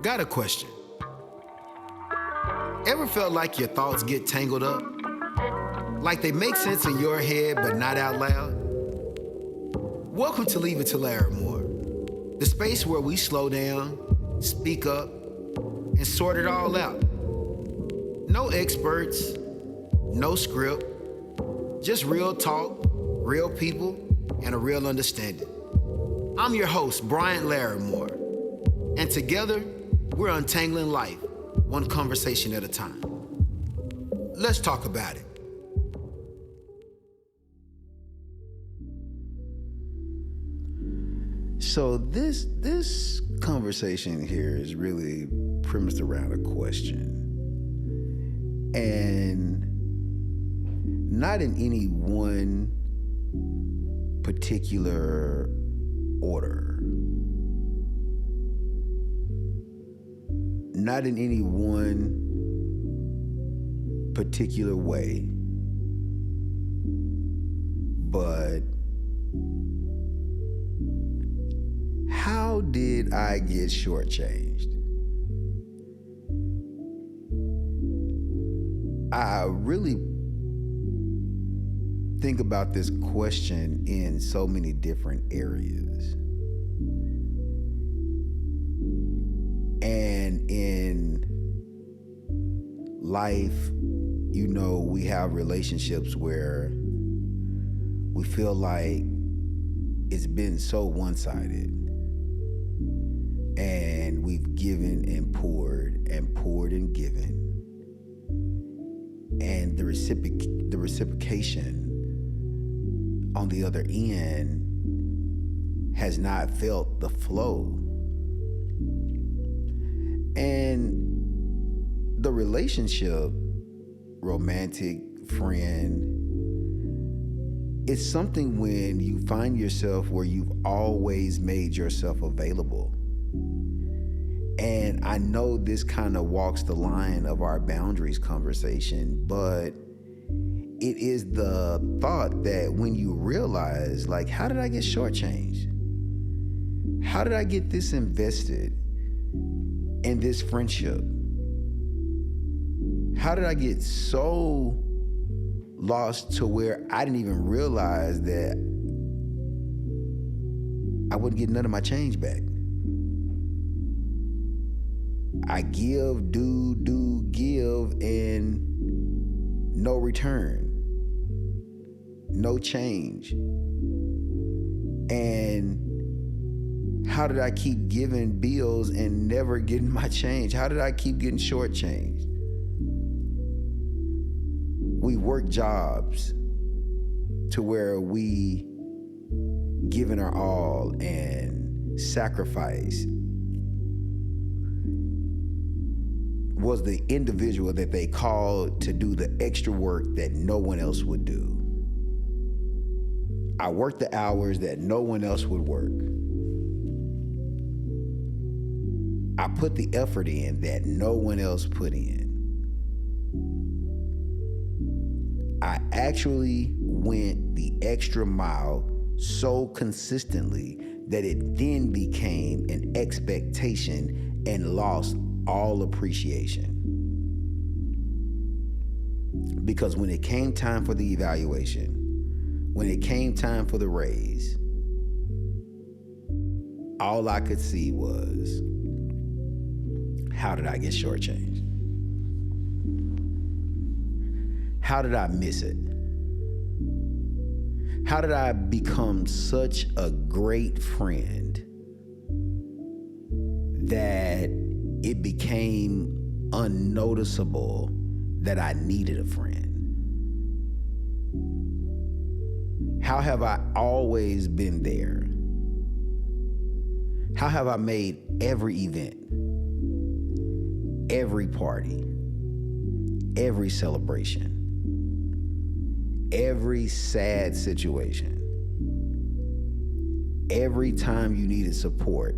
Got a question. Ever felt like your thoughts get tangled up? Like they make sense in your head but not out loud? Welcome to Leave It to Larimore, the space where we slow down, speak up, and sort it all out. No experts, no script, just real talk, real people, and a real understanding. I'm your host, Bryant Larimore, and together, we're untangling life, one conversation at a time. Let's talk about it. So this conversation here is really premised around a question. And not in any one particular order. Not in any one particular way, but how did I get shortchanged? I really think about this question in so many different areas. And in life, you know, we have relationships where we feel like it's been so one-sided. And we've given and poured and given. And the reciprocation on the other end has not felt the flow. And the relationship, romantic, friend, it's something when you find yourself where you've always made yourself available. And I know this kind of walks the line of our boundaries conversation, but it is the thought that when you realize, like, how did I get shortchanged? How did I get this invested in this friendship? How did I get so lost to where I didn't even realize that I wouldn't get none of my change back? I give, give, and no return. No change. And how did I keep giving bills and never getting my change? How did I keep getting shortchanged? We work jobs to where we giving our all and sacrifice was the individual that they called to do the extra work that no one else would do. I worked the hours that no one else would work. I put the effort in that no one else put in. I actually went the extra mile so consistently that it then became an expectation and lost all appreciation. Because when it came time for the evaluation, when it came time for the raise, all I could see was, how did I get shortchanged? How did I miss it? How did I become such a great friend that it became unnoticeable that I needed a friend? How have I always been there? How have I made every event, every party, every celebration, every sad situation, every time you needed support,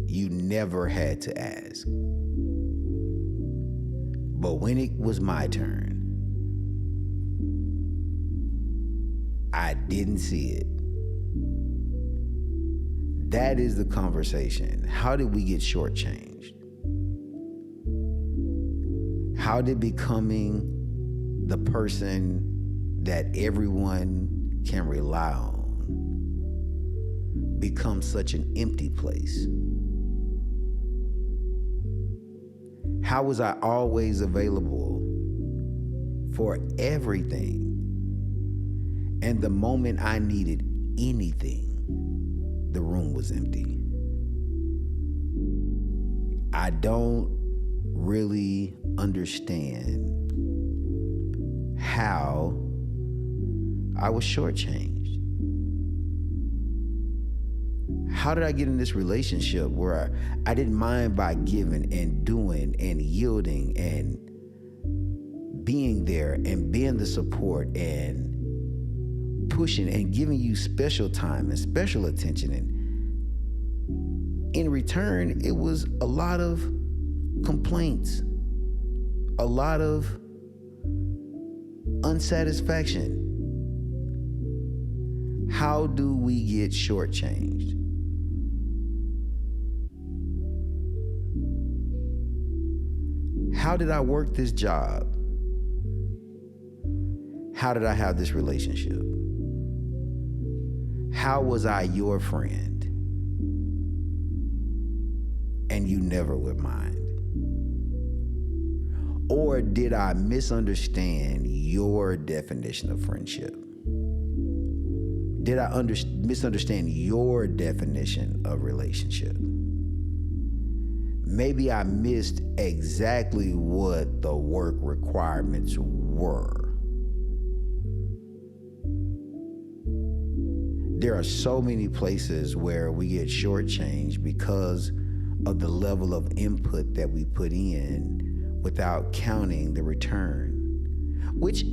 you never had to ask. But when it was my turn, I didn't see it. That is the conversation. How did we get shortchanged? How did becoming the person that everyone can rely on become such an empty place? How was I always available for everything, and the moment I needed anything, the room was empty? I don't really understand how I was shortchanged. How did I get in this relationship where I didn't mind by giving and doing and yielding and being there and being the support and pushing and giving you special time and special attention, and in return it was a lot of complaints, a lot of unsatisfaction? How do we get shortchanged? How did I work this job? How did I have this relationship? How was I your friend and you never would mind? Or did I misunderstand your definition of friendship? Did I misunderstand your definition of relationship? Maybe I missed exactly what the work requirements were. There are so many places where we get shortchanged because of the level of input that we put in without counting the return, which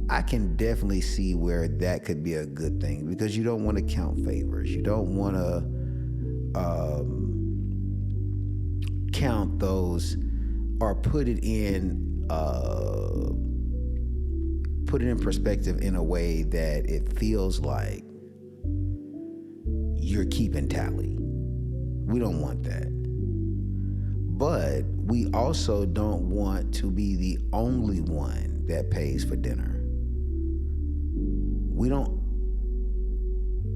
I can definitely see where that could be a good thing, because you don't want to count favors. You don't want to count those or put it in perspective in a way that it feels like you're keeping tally. We don't want that. But we also don't want to be the only one that pays for dinner. We don't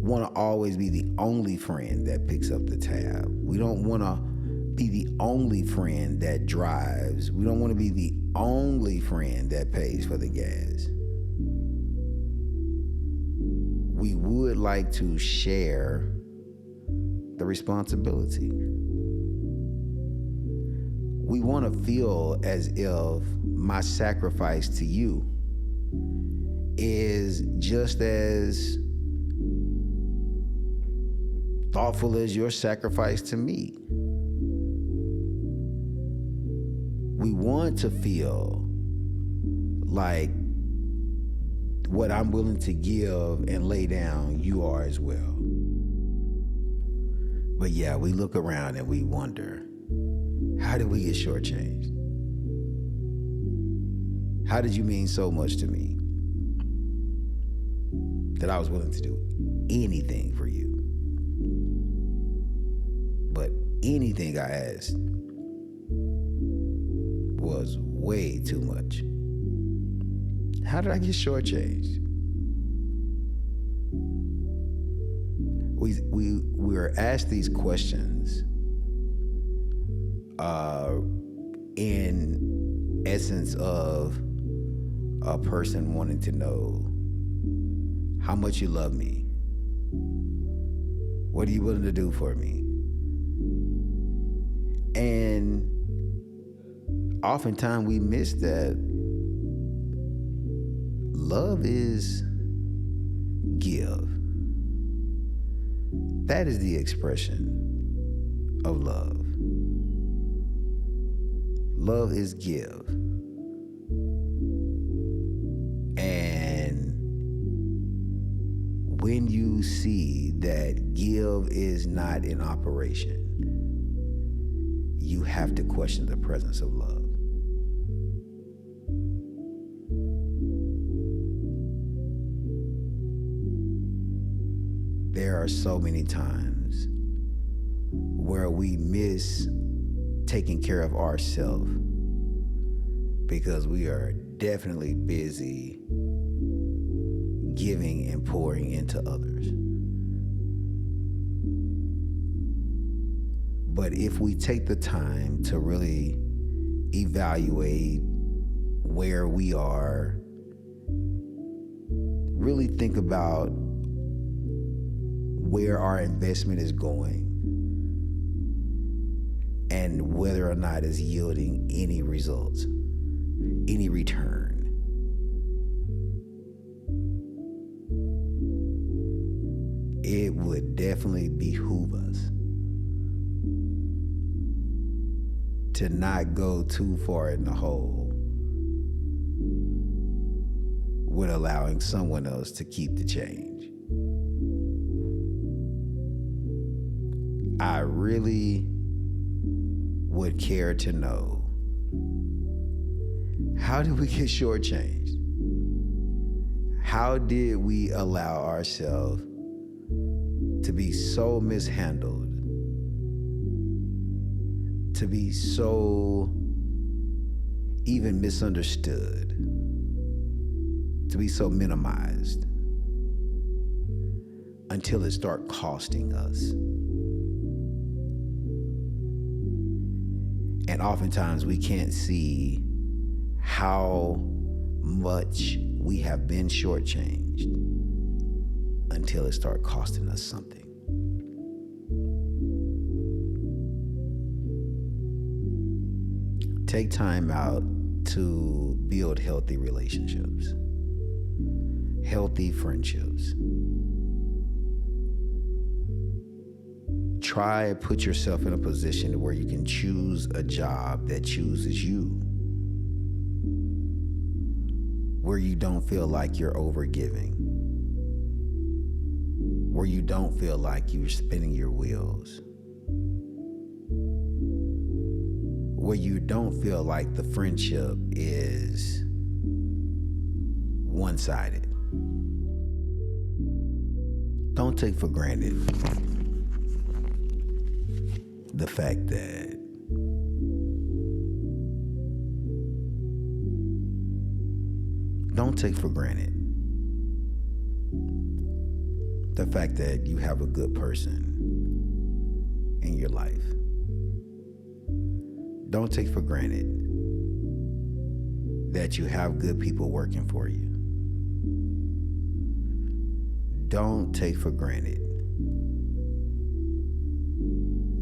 want to always be the only friend that picks up the tab. We don't want to be the only friend that drives. We don't want to be the only friend that pays for the gas. We would like to share the responsibility. We want to feel as if my sacrifice to you is just as thoughtful as your sacrifice to me. We want to feel like what I'm willing to give and lay down, you are as well. But yeah, we look around and we wonder, how did we get shortchanged? How did you mean so much to me that I was willing to do anything for you? But anything I asked was way too much. How did I get shortchanged? We were asked these questions in essence of a person wanting to know how much you love me. What are you willing to do for me? And oftentimes we miss that love is give. That is the expression of love. Love is give. And when you see that give is not in operation, you have to question the presence of love. There are so many times where we miss taking care of ourselves because we are definitely busy giving and pouring into others. But if we take the time to really evaluate where we are, really think about where our investment is going and whether or not it's yielding any results, any return. It would definitely behoove us to not go too far in the hole with allowing someone else to keep the change. I really would care to know, how did we get shortchanged? How did we allow ourselves to be so mishandled, to be so even misunderstood, to be so minimized until it started costing us? And oftentimes we can't see how much we have been shortchanged until it starts costing us something. Take time out to build healthy relationships, healthy friendships. Try to put yourself in a position where you can choose a job that chooses you, where you don't feel like you're overgiving, where you don't feel like you're spinning your wheels, where you don't feel like the friendship is one-sided. Don't take for granted the fact that don't take for granted the fact that you have a good person in your life. Don't take for granted that you have good people working for you. Don't take for granted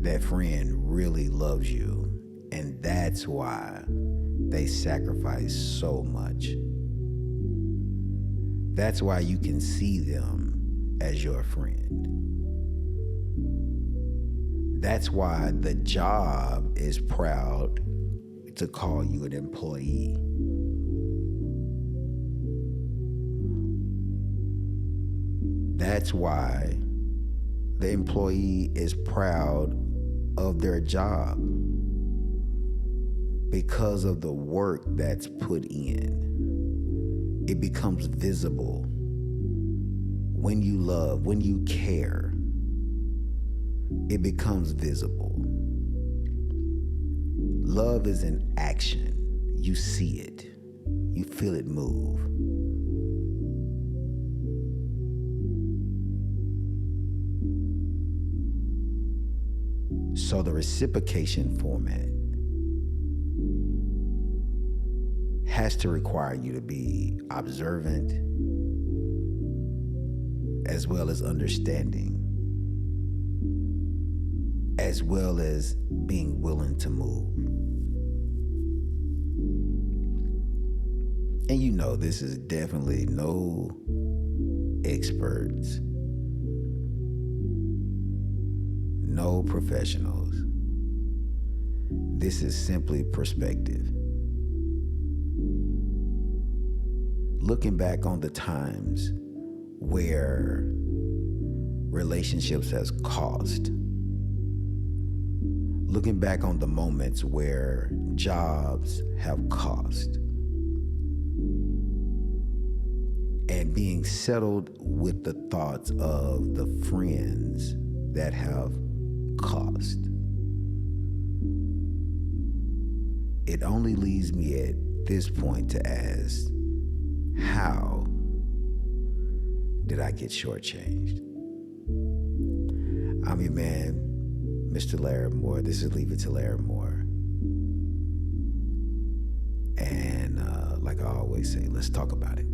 that friend really loves you, and that's why they sacrifice so much. That's why you can see them as your friend. That's why the job is proud to call you an employee. That's why the employee is proud of their job, because of the work that's put in. It becomes visible when you love, when you care. It becomes visible. Love is an action. You see it. You feel it move. So the reciprocation format has to require you to be observant as well as understanding, as well as being willing to move. And you know, this is definitely no experts, no professionals. This is simply perspective. Looking back on the times where relationships has cost. Looking back on the moments where jobs have cost. And being settled with the thoughts of the friends that have cost. It only leaves me at this point to ask, how did I get shortchanged? I'm your man, Mr. Larry Moore. This is Leave It to Larry Moore. And like I always say, let's talk about it.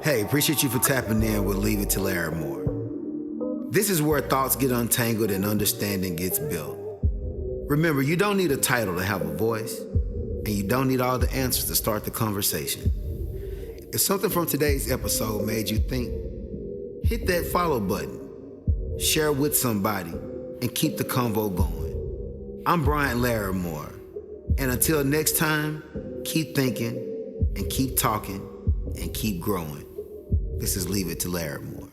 Hey, appreciate you for tapping in with Leave It to Larry Moore. This is where thoughts get untangled and understanding gets built. Remember, you don't need a title to have a voice, and you don't need all the answers to start the conversation. If something from today's episode made you think, hit that follow button, share with somebody, and keep the convo going. I'm Brian Larry Moore, and until next time, keep thinking and keep talking and keep growing. This is Leave It to Larry Moore.